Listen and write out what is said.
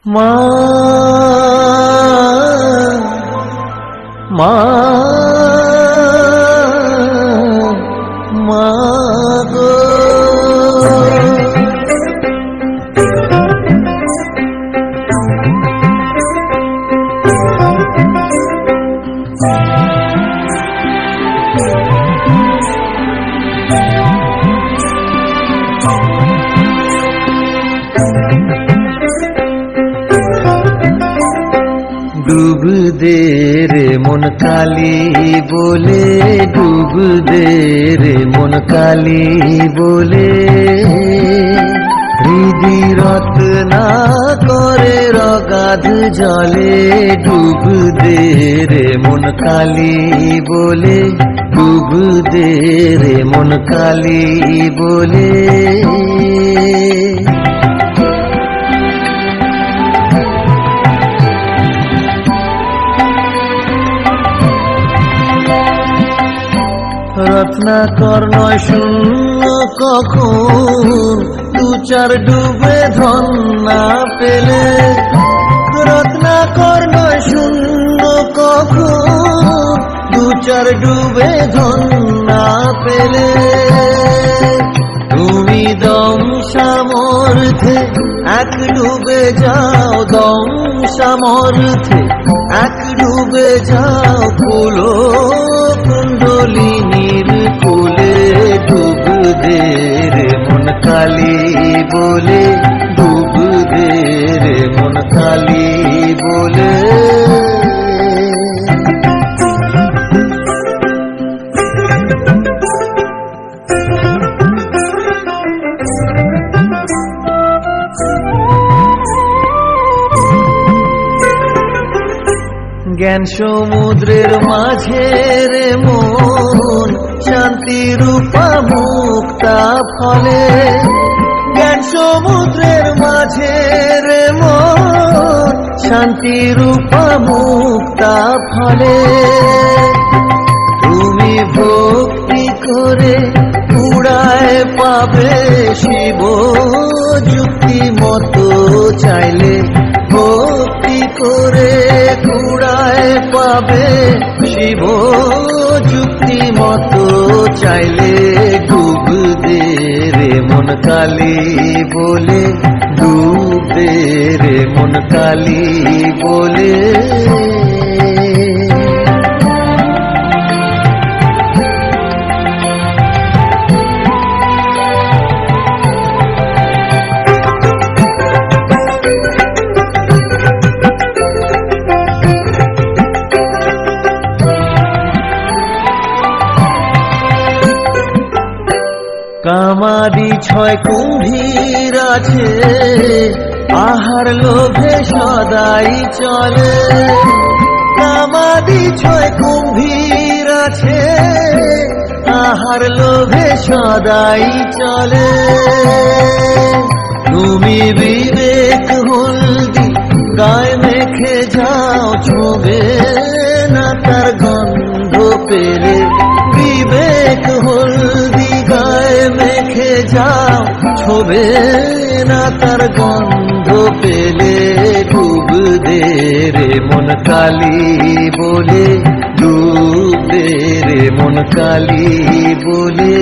মা মা মা গো ডুব দে রে মন কালী বলে, ডুব দে রে মন কালী বলে, হৃদি রত্না করে রগাধ জলে, ডুব দে রে মন কালী বলে, ডুব দে রে মন কালী বলে। রত্নাকর নয় শূন্য কখন, দু চার ডুবে ধন না পেলে, রত্নাকর নয় শূন্য কখন, দু চার ডুবে ধন না পেলে। তুমি দম সামর্থ্যে এক ডুবে যাও, দম সামর্থ্যে এক ডুবে যাও, কুলো কুণ্ডলিনীর কুলে, ডুব দে রে মন কালী বলে, ডুব দে রে মন কালী বলে। জ্ঞান সমুদ্রের মাঝে রে মন, শান্তি রূপা মুক্তা ফলে, জ্ঞান সমুদ্রের মাঝে রে মন, শান্তি রূপা মুক্তা ফলে। তুমি ভক্তি করে কুড়ায় পাবে শিব যুক্তি মতো চাইলে, ভক্তি করে কুড়ায় পাবে শিব যুক্তি মতো চাইলে, ডুব দে রে মন কালী বলে, ডুব দে রে মন কালী বলে। কামাদি ছয় কুম্ভীর আছে, আহার লোভে সদাই চলে, কামাদি ছয় কুম্ভীর আছে, আহার লোভে সদাই চলে। তুমি বিবেক হলদি গায়ে মেখে যাও, ছোঁবে না তার গন্ধ পেলে, বিবেক হলদি গায়ে মেখে যাও, ছোবে না তার গন্ধ পেলে, ডুব দে রে মন কালী বলে, ডুব দে রে মন কালী বলে।